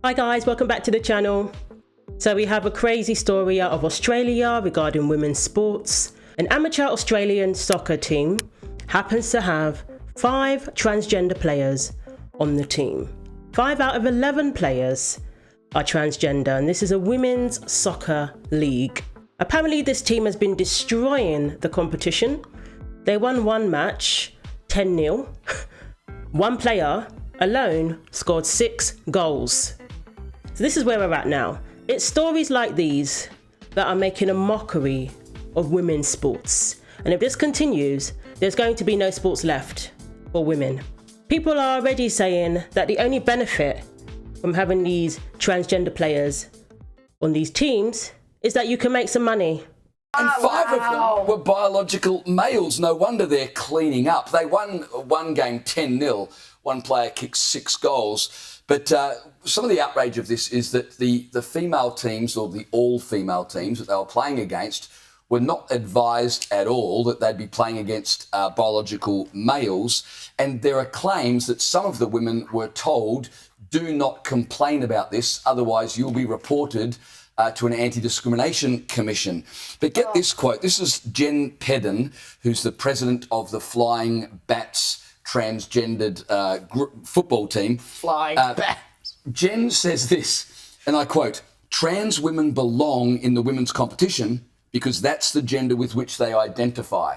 Hi guys, welcome back to the channel. So we have a crazy story out of Australia regarding women's sports. An amateur Australian soccer team happens to have 5 transgender players on the team. 5 out of 11 players are transgender, and this is a women's soccer league. Apparently this team has been destroying the competition. They won one match 10-0. One player alone scored 6 goals. So this is where we're at now. It's stories like these that are making a mockery of women's sports. And if this continues, there's going to be no sports left for women. People are already saying that the only benefit from having these transgender players on these teams is that you can make some money. And 5 of them were biological males. No wonder they're cleaning up. They won one game 10-0. One player kicked 6 goals. But some of the outrage of this is that the female teams, or the all-female teams that they were playing against, were not advised at all that they'd be playing against biological males. And there are claims that some of the women were told, do not complain about this, otherwise you'll be reported to an anti-discrimination commission. But get this quote. This is Jen Pedden, who's the president of the Flying Bats transgendered football team. Flying Bats. Jen says this, and I quote, "Trans women belong in the women's competition because that's the gender with which they identify."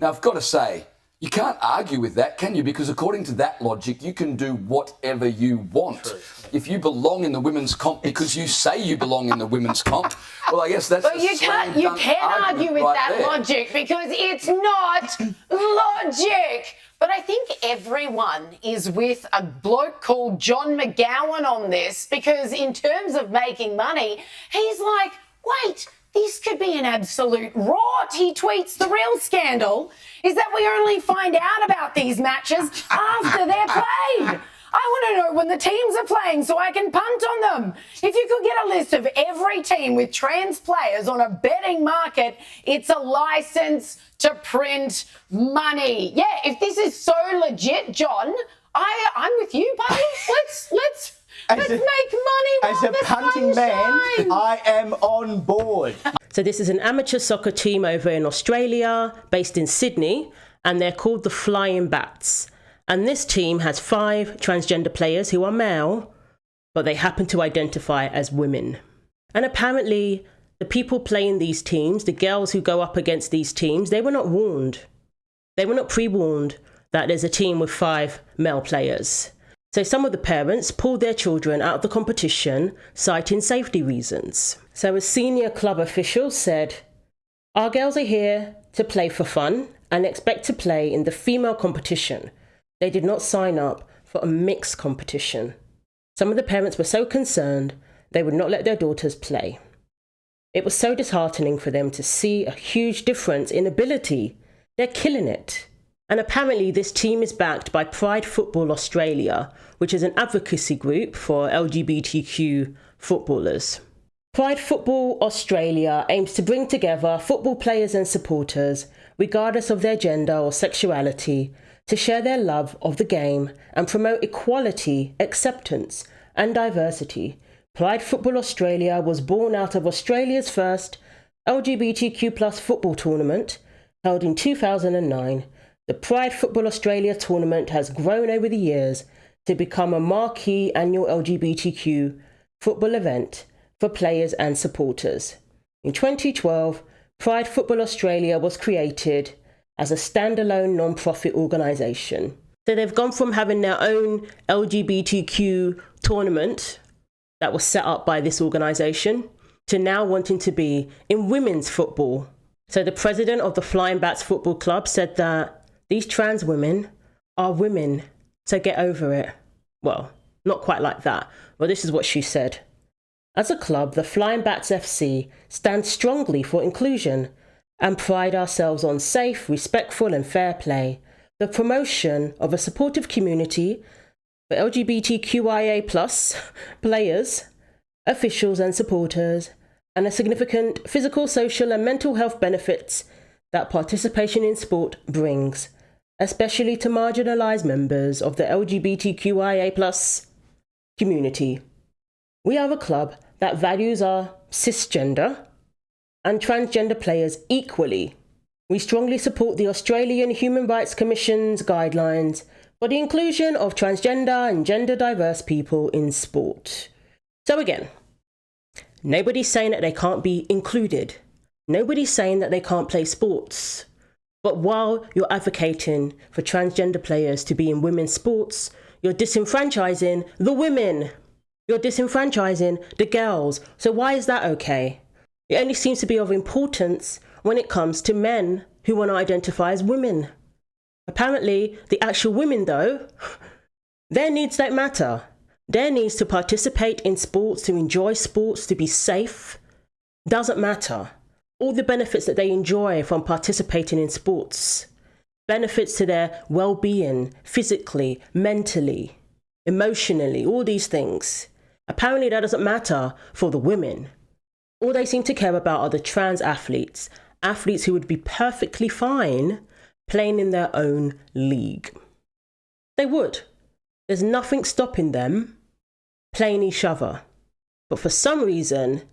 Now, I've got to say, you can't argue with that, can you? Because according to that logic, you can do whatever you want. True. If you belong in the women's comp because you say you belong in the women's comp, well, I guess that's. But you can't argue with that logic because it's not logic. But I think everyone is with a bloke called John McGowan on this, because in terms of making money, he's like, wait, this could be an absolute rot. He tweets, the real scandal is that we only find out about these matches after they're played. I want to know when the teams are playing so I can punt on them. If you could get a list of every team with trans players on a betting market, it's a license to print money. Yeah, if this is so legit, John, I'm with you, buddy. Let's make money while as a the punting sun man, shines. I am on board. So this is an amateur soccer team over in Australia, based in Sydney, and they're called the Flying Bats. And this team has 5 transgender players who are male, but they happen to identify as women. And apparently, the people playing these teams, the girls who go up against these teams, they were not warned. They were not pre-warned that there's a team with 5 male players. So some of the parents pulled their children out of the competition, citing safety reasons. So a senior club official said, "Our girls are here to play for fun and expect to play in the female competition. They did not sign up for a mixed competition." Some of the parents were so concerned they would not let their daughters play. It was so disheartening for them to see a huge difference in ability. They're killing it. And apparently this team is backed by Pride Football Australia, which is an advocacy group for LGBTQ footballers. Pride Football Australia aims to bring together football players and supporters, regardless of their gender or sexuality, to share their love of the game and promote equality, acceptance and diversity. Pride Football Australia was born out of Australia's first LGBTQ+ football tournament held in 2009. The Pride Football Australia tournament has grown over the years to become a marquee annual LGBTQ football event for players and supporters. In 2012, Pride Football Australia was created as a standalone non-profit organisation. So they've gone from having their own LGBTQ tournament that was set up by this organisation to now wanting to be in women's football. So the president of the Flying Bats Football Club said that these trans women are women, so get over it. Well, not quite like that, but this is what she said. "As a club, the Flying Bats FC stands strongly for inclusion and pride ourselves on safe, respectful and fair play, the promotion of a supportive community for LGBTQIA+ players, officials and supporters, and a significant physical, social and mental health benefits that participation in sport brings, especially to marginalised members of the LGBTQIA+ community." We are a club that values our cisgender and transgender players equally. We strongly support the Australian Human Rights Commission's guidelines for the inclusion of transgender and gender diverse people in sport. So again, nobody's saying that they can't be included. Nobody's saying that they can't play sports. But while you're advocating for transgender players to be in women's sports, you're disenfranchising the women. You're disenfranchising the girls. So why is that okay? It only seems to be of importance when it comes to men who want to identify as women. Apparently, the actual women, though, their needs don't matter. Their needs to participate in sports, to enjoy sports, to be safe, doesn't matter. All the benefits that they enjoy from participating in sports, benefits to their well-being, physically, mentally, emotionally, all these things. Apparently that doesn't matter for the women. All they seem to care about are the trans athletes, athletes who would be perfectly fine playing in their own league. They would. There's nothing stopping them playing each other. But for some reason,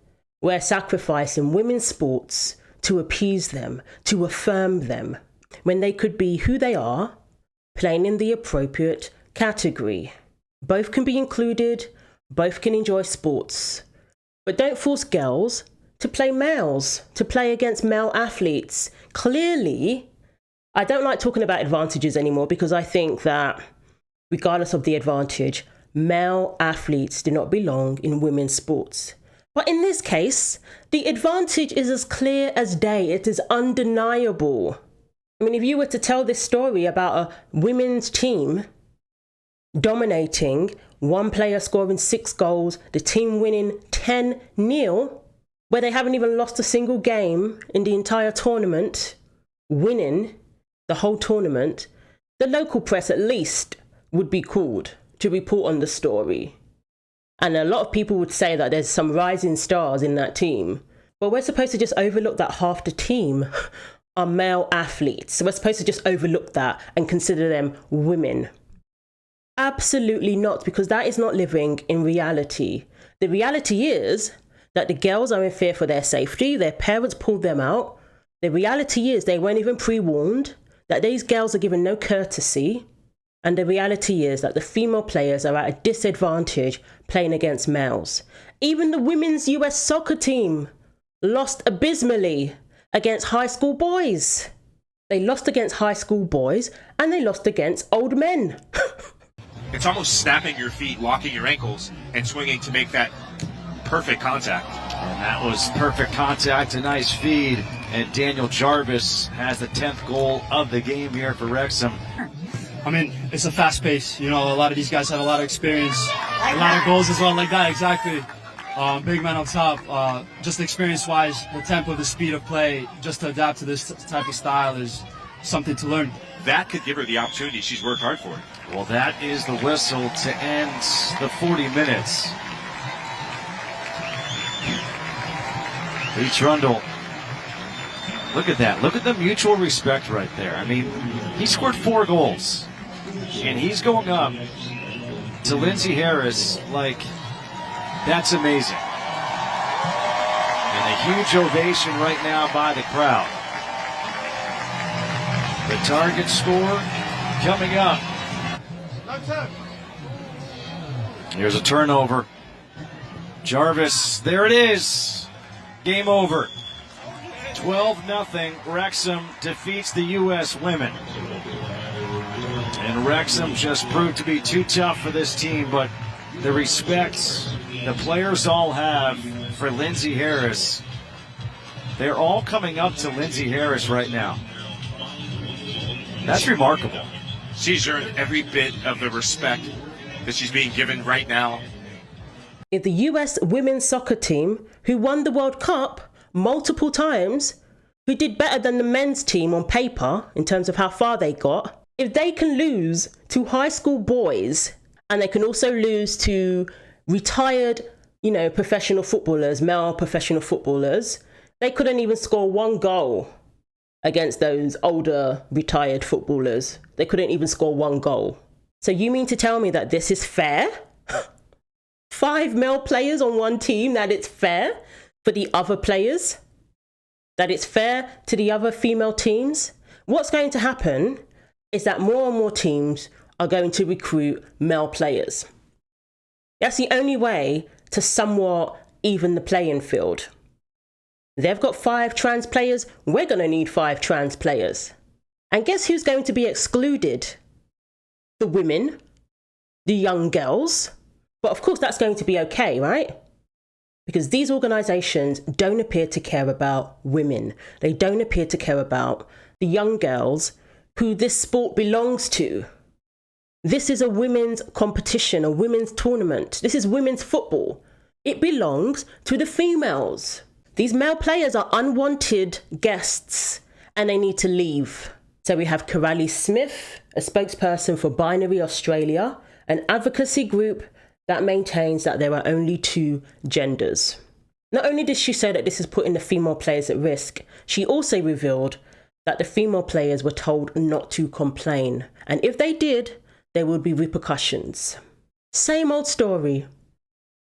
we're sacrificing women's sports to appease them, to affirm them, when they could be who they are, playing in the appropriate category. Both can be included, both can enjoy sports. But don't force girls to play males, to play against male athletes. Clearly, I don't like talking about advantages anymore because I think that, regardless of the advantage, male athletes do not belong in women's sports. But in this case, the advantage is as clear as day. It is undeniable. I mean, if you were to tell this story about a women's team dominating, one player scoring 6 goals, the team winning 10-0, where they haven't even lost a single game in the entire tournament, winning the whole tournament, the local press at least would be called to report on the story. And a lot of people would say that there's some rising stars in that team. But we're supposed to just overlook that half the team are male athletes. So we're supposed to just overlook that and consider them women. Absolutely not, because that is not living in reality. The reality is that the girls are in fear for their safety. Their parents pulled them out. The reality is they weren't even pre-warned, that these girls are given no courtesy. And the reality is that the female players are at a disadvantage playing against males. Even the women's US soccer team lost abysmally against high school boys. They lost against high school boys and they lost against old men. It's almost snapping your feet, locking your ankles, and swinging to make that perfect contact. And that was perfect contact, a nice feed. And Daniel Jarvis has the 10th goal of the game here for Wrexham. I mean, it's a fast pace. You know, a lot of these guys have a lot of experience, a lot of goals as well, like that, exactly. Big man on top. Just experience-wise, the tempo, the speed of play, just to adapt to this type of style is something to learn. That could give her the opportunity she's worked hard for. Well, that is the whistle to end the 40 minutes. Lee Trundle. Look at that. Look at the mutual respect right there. I mean, he scored 4 goals. And he's going up to Lindsay Harris like, that's amazing. And a huge ovation right now by the crowd. The target score coming up. Here's a turnover. Jarvis, there it is. Game over. 12-0. Wrexham defeats the U.S. women. And Wrexham just proved to be too tough for this team, but the respect the players all have for Lindsay Harris, they're all coming up to Lindsay Harris right now. That's remarkable. She's earned every bit of the respect that she's being given right now. If the US women's soccer team, who won the World Cup multiple times, who did better than the men's team on paper in terms of how far they got, if they can lose to high school boys and they can also lose to retired, professional footballers, male professional footballers, they couldn't even score 1 goal against those older retired footballers. They couldn't even score 1 goal. So you mean to tell me that this is fair? 5 male players on one team, that it's fair for the other players, that it's fair to the other female teams. What's going to happen is that more and more teams are going to recruit male players. That's the only way to somewhat even the playing field. They've got 5 trans players, we're going to need 5 trans players. And guess who's going to be excluded? The women, the young girls. But of course that's going to be okay, right? Because these organisations don't appear to care about women. They don't appear to care about the young girls who this sport belongs to. This is a women's competition, a women's tournament. This is women's football. It belongs to the females. These male players are unwanted guests and they need to leave. So we have Coralie Smith, a spokesperson for Binary Australia, an advocacy group that maintains that there are only 2 genders. Not only did she say that this is putting the female players at risk, she also revealed that the female players were told not to complain. And if they did, there would be repercussions. Same old story.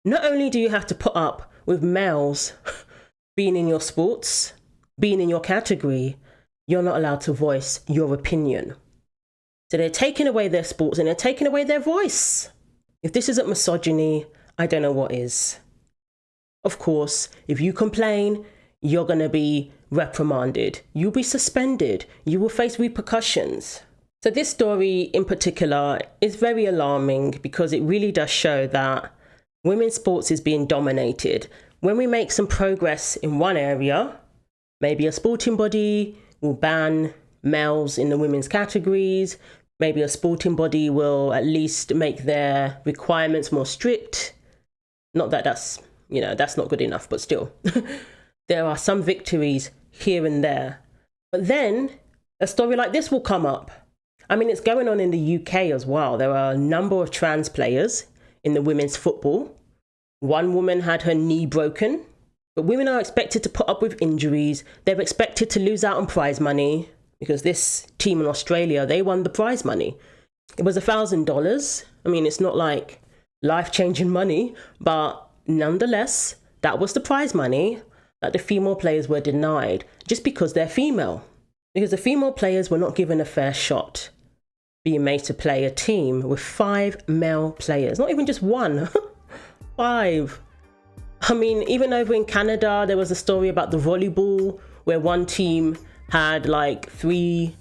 Not only do you have to put up with males being in your sports, being in your category, you're not allowed to voice your opinion. So they're taking away their sports and they're taking away their voice. If this isn't misogyny, I don't know what is. Of course, if you complain, you're going to be reprimanded. You'll be suspended. You will face repercussions. So this story in particular is very alarming because it really does show that women's sports is being dominated. When we make some progress in one area, maybe a sporting body will ban males in the women's categories. Maybe a sporting body will at least make their requirements more strict. Not that that's not good enough, but still. There are some victories here and there. But then a story like this will come up. I mean, it's going on in the UK as well. There are a number of trans players in the women's football. One woman had her knee broken, but women are expected to put up with injuries. They're expected to lose out on prize money because this team in Australia, they won the prize money. It was $1,000. I mean, it's not like life-changing money, but nonetheless, that was the prize money that the female players were denied just because they're female. Because the female players were not given a fair shot being made to play a team with 5 male players. Not even just one, 5. I mean, even over in Canada, there was a story about the volleyball where one team had like 3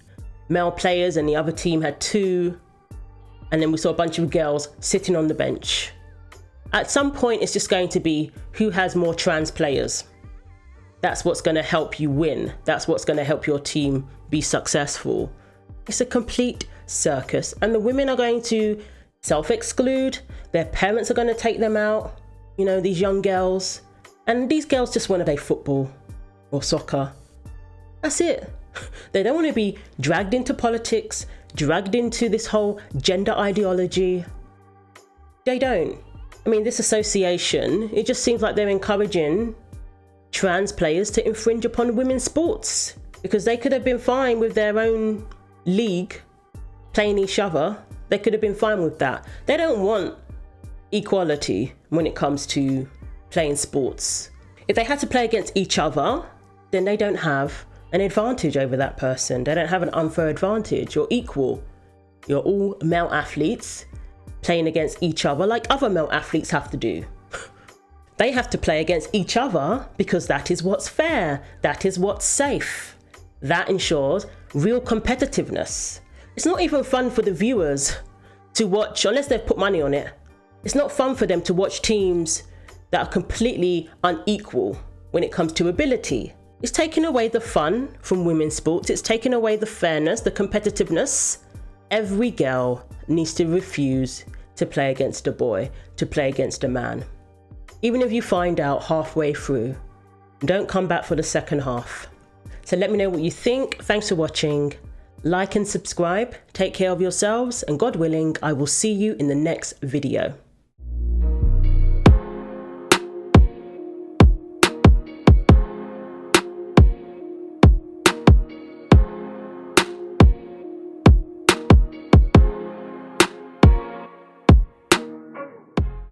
male players and the other team had 2. And then we saw a bunch of girls sitting on the bench. At some point, it's just going to be who has more trans players. That's what's going to help you win. That's what's going to help your team be successful. It's a complete circus. And the women are going to self-exclude. Their parents are going to take them out. You know, these young girls. And these girls just want to play football or soccer. That's it. They don't want to be dragged into politics, dragged into this whole gender ideology. They don't. I mean, this association, it just seems like they're encouraging trans players to infringe upon women's sports because they could have been fine with their own league playing each other. They could have been fine with that. They don't want equality when it comes to playing sports. If they had to play against each other, then they don't have an advantage over that person. They don't have an unfair advantage. You're equal. You're all male athletes playing against each other like other male athletes have to do. They have to play against each other because that is what's fair. That is what's safe. That ensures real competitiveness. It's not even fun for the viewers to watch, unless they've put money on it. It's not fun for them to watch teams that are completely unequal when it comes to ability. It's taking away the fun from women's sports. It's taking away the fairness, the competitiveness. Every girl needs to refuse to play against a boy, to play against a man. Even if you find out halfway through, don't come back for the second half. So let me know what you think. Thanks for watching. Like and subscribe. Take care of yourselves, and God willing, I will see you in the next video.